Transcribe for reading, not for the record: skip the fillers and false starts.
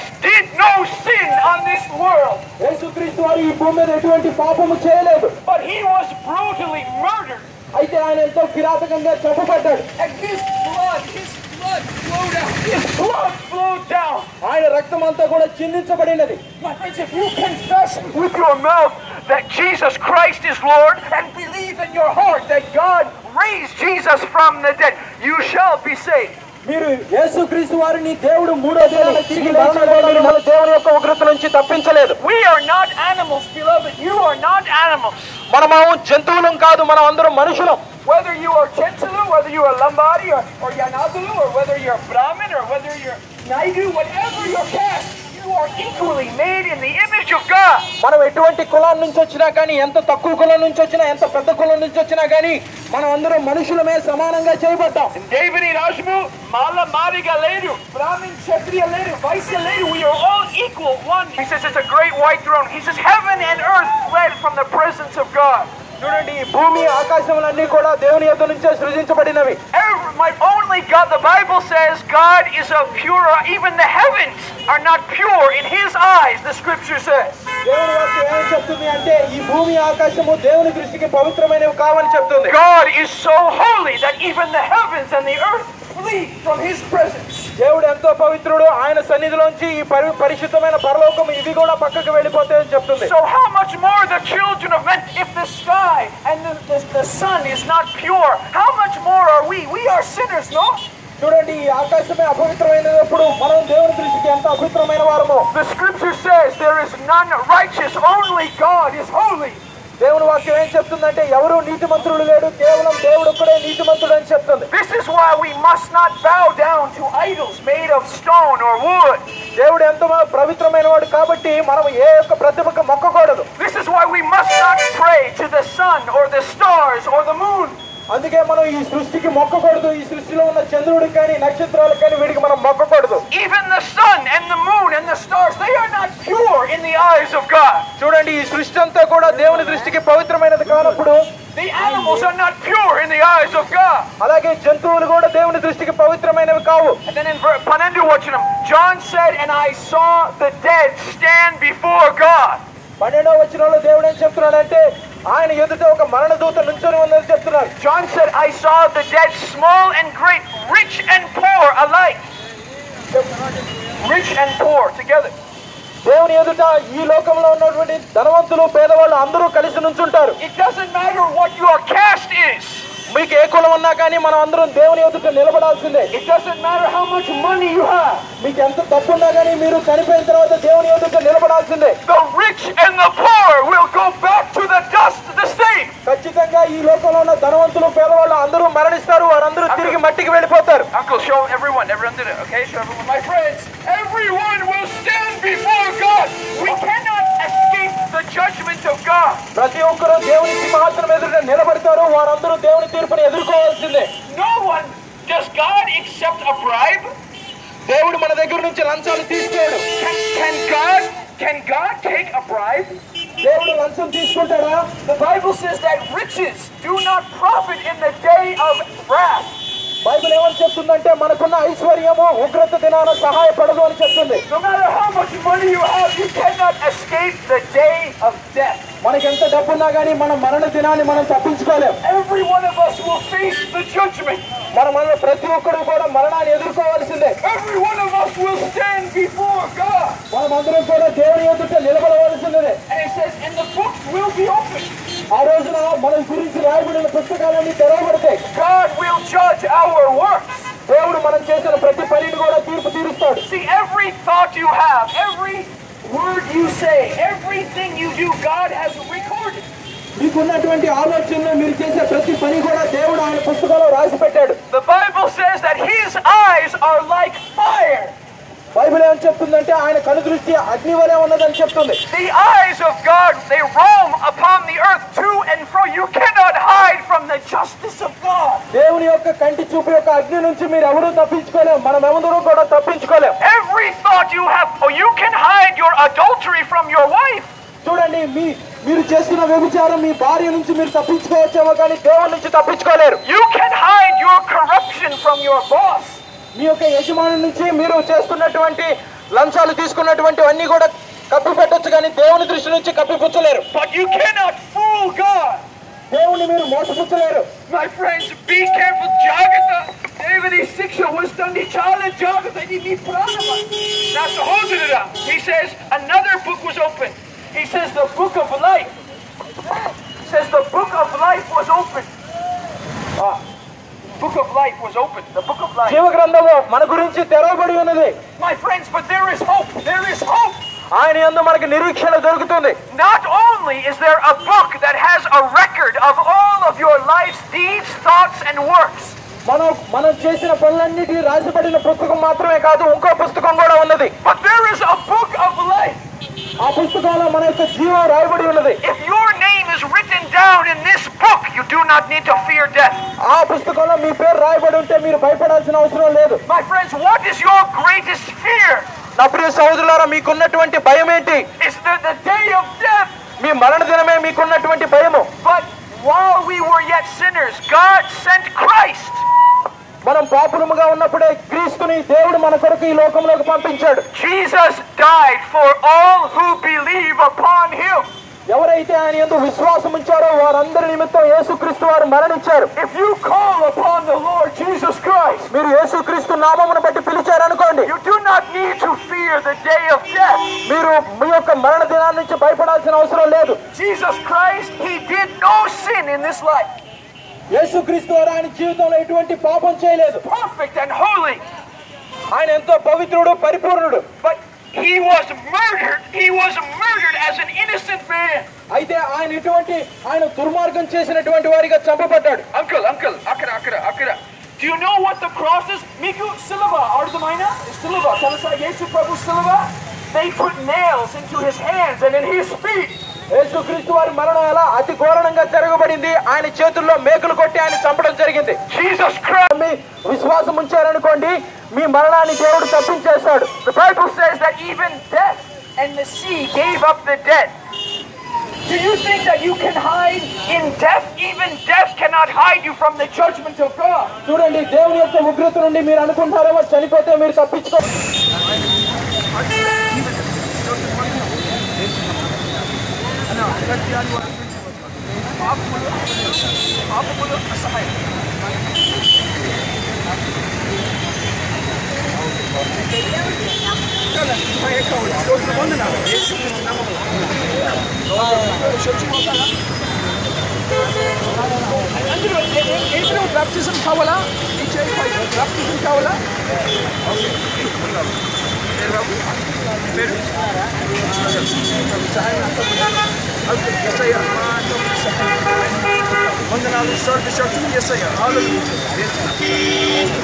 Christ did no sin on this world. యేసుక్రీస్తు వారు ఈ భూమి మీద ఎటువంటి పాపము చేయలేదు. But he was brutally murdered. అయితే ఆయన ఎంతో కిరాతకంగా చంపబడ్డాడు. And his blood flowed out. His blood flowed down. ఆయన రక్తం అంతా కూడా చిందించబడినది. My friends, if you confess with your mouth that Jesus Christ is Lord and believe in your heart that God raised Jesus from the dead, you shall be saved. మీరు యేసుక్రీస్తు వారిని దేవుడు మూడో దినాన తిరిగి లేచాడని మీరు మన దేవుని యొక్క ఉగ్రత నుంచి తప్పించలేదు. We are not animals, beloved. You are not animals. మనము జంతువులం కాదు, మనం అందరం మనుషులం. Whether you are Chetulu, whether you are Lambadi or Yanadulu, or whether you're Brahmin or whether you're Naidu, whatever your caste, you are equally made in the image of God. మనం ఎటువంటి కులం నుంచి వచ్చినా కానీ, ఎంత తక్కువ కులం నుంచి వచ్చినా, ఎంత పెద్ద కులం నుంచి వచ్చినా కానీ, మనం అందరం మనుషులమే, సమానంగా చేయబడ్డాం. David Rajmu, Mala Mariga Ledu, Brahmin Kshatriya Ledu, Vaisya Ledu, we are all equal, one. He says it's a great white throne. He says heaven and earth fled from the presence of God. చూడండి, భూమి ఆకాశములన్నీ కూడా దేవుని యొద్ద నుంచే సృజించబడినవి. My only God, the Bible says God is a pure, even the heavens are not pure in his eyes, the scripture says. దేవుని వాక్యం ఏమని చెప్తుంది అంటే ఈ భూమి ఆకాశము దేవుని దృష్టికి పవిత్రమైనవి కావని చెప్తుంది. God is so holy that even the heavens and the earth flee from his presence. దేవుడు ఎంతో పవిత్రుడు, ఆయన సన్నిధిలోంచి ఈ పరిశుద్ధమైన పరలోకం ఇవి కూడా పక్కకు వెళ్ళిపోతాయని చెప్తుంది. So how much more the children of men, if the sky and the sun is not pure, how much more are we? We are sinners, no? చూడండి, ఈ ఆకాశమే అపవిత్రమైనప్పుడు మనం దేవుని దృష్టికి ఎంత అపవిత్రమైన వారము. The scripture says there is none righteous, only God is holy. దేవుని వాక్యం ఏం చెప్తుందంటే ఎవరు నీతిమంతుడు లేడు, కేవలం దేవుడు ఒక్కడే నీతిమంతుడు అని చెప్తుంది. This is why we must not bow down to idols made of stone or wood. దేవుడు ఎంతో పవిత్రమైన వాడు కాబట్టి మనం ఏ యొక్క ప్రతిమకు మొక్కకూడదు. This is why we must not pray to the sun or the stars or the moon. అందుకే మనం ఈ సృష్టికి మొక్కకూడదు. ఈ సృష్టిలో ఉన్న చంద్రుడికి కానీ నక్షత్రాలకు కానీ వీడికి మనం మొక్కకూడదు. Even the sun and the moon and the stars, they are not pure in the eyes of God. చూడండి, ఈ సృష్టి అంతా కూడా దేవుని దృష్టికి పవిత్రమైనది కానప్పుడు the animals are not pure in the eyes of God. అలాగే జంతువులు కూడా దేవుని దృష్టికి పవిత్రమైనవి కావు. And then in Panendu Vachanam, John said, and I saw the dead stand before God. 12వ వచనంలో దేవుడు ఏం చెప్తున్నాడంటే ఆయన ఎదుట ఒక మరణ దూత నుంచొని ఉందని చెప్తున్నాడు. John said, I saw the dead, small and great, rich and poor alike. Rich and poor together. దేవుని ఎదుట ఈ లోకంలో ఉన్నటువంటి ధనవంతులు పేదవాళ్ళు అందరూ కలిసి నుంచుంటారు. It doesn't matter what your caste is. మీకు ఏ కులం ఉన్నా కానీ మనం అందరం దేవుని ఎదుట నిలబడాల్సిందే. It doesn't matter how much money you have. మీకు ఎంత డబ్బు ఉన్నా కానీ మీరు చనిపోయిన తర్వాత దేవుని ఎదుట నిలబడాల్సిందే. The rich and the poor will go back to the dust the same. ఖచ్చితంగా ఈ లోకంలో ఉన్న ధనవంతులు పేదవాళ్ళు అందరూ మరణిస్తారు, వారందరూ తిరిగి మట్టికి వెళ్ళిపోతారు. Uncle, show everyone did it, okay? Show everyone. My friends, everyone will stand before God. We cannot escape the judgment of God. ప్రతి ఒక్కరూ దేవుని సింహాసనం ఎదుట నిలబడతారు, వారందరూ దేవుని తీర్పుని ఎదుర్కోవాల్సిందే. No one, does God accept a bribe? దేవుడు మన దగ్గర నుంచి లంచాలు తీసుకోడు. Can God take a bribe? దేవుడు లంచం తీసుకుంటాడా? The Bible says that riches do not profit in the day of wrath. Bible ఏమని చెప్తుందంటే మనకున్న ఐశ్వర్యము ఉగ్రత దినాన సహాయపడదు అని చెప్తుంది. No matter how much money you have, you cannot escape the day of death. మనకి ఎంత డబ్బు ఉన్నా కానీ మన మరణ దినాన్ని మనం తప్పించుకోలేం. Every one of us will face the judgment. మన ప్రతి ఒక్కరు కూడా మరణాన్ని ఎదుర్కోవాల్సిందే. Every one of us will stand before God. మనమందరం కూడా దేవుని ఎదుట నిలబడవలసిందే. And it says, and the books will be opened. ఆ రోజున మన గురించి రాయబడిన పుస్తకాలన్నీ తెరవబడతాయి. God will judge our works. దేవుడు మనం చేసిన ప్రతి పనిని కూడా తీర్పు తీరుస్తాడు. See, every thought you have, every word you say, everything you do, God has recorded. మీకున్నటువంటి ఆలోచనలు మీరు చేసే ప్రతి పని కూడా దేవుడు ఆయన పుస్తకంలో రాసి పెట్టాడు. The Bible says that his eyes are like fire. Bible ఏం చెప్తుందంటే ఆయన కనుదృష్టి అగ్ని వలె ఉన్నదని చెప్తుంది. The eyes of God, they roam upon the earth to and fro. You cannot hide from the justice of God. దేవుని యొక్క కంటి చూపు యొక్క అగ్ని నుంచి మీరు ఎవరూ తప్పించుకోలేం. మనం ఎవరూ కూడా తప్పించుకోలేం. Every thought you have, oh, you can hide your adultery from your wife. చూడండి, మీరు చేస్తున్న వ్యభిచారం మీ భార్య నుంచి మీరు తప్పించుకోవచ్చేమో కానీ దేవుని నుంచి తప్పించుకోలేరు. You can hide your corruption from your boss. మీ యొక్క యజమాని నుంచి మీరు చేస్తున్నటువంటి లంచాలు తీసుకున్నటువంటివన్నీ కూడా కప్పిపెట్టొచ్చు, కానీ దేవుని దృష్టి నుంచి కప్పిపుచ్చలేరు. But you cannot fool God. దేవుని మీరు మోసపుచ్చలేరు. My friends, be careful. Jagrata. Devani Siksha was done. Chala Jagrata. Ni pranama. Now Sahodara. He says another book was opened. He says the book of life. He says the book of life was opened. Book of life was opened. The book of life. జీవ గ్రంథము మన గురించి తెరవబడి ఉన్నది. My friends, but there is hope. There is hope. ఆయన యందు మనకి నిరీక్షణ దొరుకుతుంది. Not only is there a book that has a record of all of your life's deeds, thoughts and works. మనం చేసిన పనులన్నిటిని రాసిపడిన పుస్తకం మాత్రమే కాదు, ఇంకో పుస్తకం కూడా ఉన్నది. But there is a book of life. ఆ పుస్తకంలో మన యొక్క జీవం రాయబడి ఉన్నది. If your name is written down in this book, you do not need to fear death. ఆ పుస్తకంలో మీ పేరు రాయబడి ఉంటే మీరు భయపడాల్సిన అవసరం లేదు. My friends, what is your greatest fear? నా ప్రియ సహోదరులారా, మీకున్నటువంటి భయం ఏంటి? It's the day of death. మీ మరణ దినమే మీకున్నటువంటి భయము. But while we were yet sinners, God sent Christ. మనం పాపులముగా ఉన్నప్పుడే క్రీస్తుని దేవుడు మన కొరకు ఈ లోకంలోకి పంపించాడు. Jesus died for all who believe upon him. ఎవరైతే ఆయన యందు విశ్వాసం ఉంచారో వారందరి నిమిత్తం యేసుక్రీస్తు వారు మరణించారు. If you call upon the Lord Jesus Christ, మీరు యేసుక్రీస్తు నామమును బట్టి పిలిచారనుకోండి, you do not need to fear the day of death. మీరు మీ యొక్క మరణ దినాన్ని నుంచి భయపడాల్సిన అవసరం లేదు. Jesus Christ, he did no sin in this life. యేసుక్రీస్తు వారు ఆయన జీవితంలో ఎటువంటి పాపం చేయలేదు. Perfect and holy. ఆయన ఎంతో పవిత్రుడు, పరిపూర్ణుడు. But he was murdered. He was murdered as an innocent man. అయితే ఆయన దుర్మార్గం చేసినటువంటి వారిగా చంపబడ్డాడు. Uncle, akara. Do you know what the cross is? Miku silava, ardamaina? Silava. Talasa Yesu Prabhu silava. They put nails into his hands and in his feet. యేసుక్రీస్తు వారి మరణం ఎలా అతి ఘోరంగా జరగబడింది. ఆయన చేతుల్లో మేకులు కొట్టి ఆయన చంపడం జరిగింది. Jesus Christ. మీ విశ్వాసం ఉంచారనుకోండి, మీ మరణాన్ని దేవుడు తప్పించేస్తాడు. The Bible says that even death and the sea gave up the dead. Do you think that you can hide in death? Even death cannot hide you from the judgment of God. చూడండి, దేవుని యొక్క ఉగ్రత నుండి మీరు అనుకుంటారేమో చనిపోతే మీరు తప్పించుకో. Baptism kawala? Baptism kawala? Yes, I am.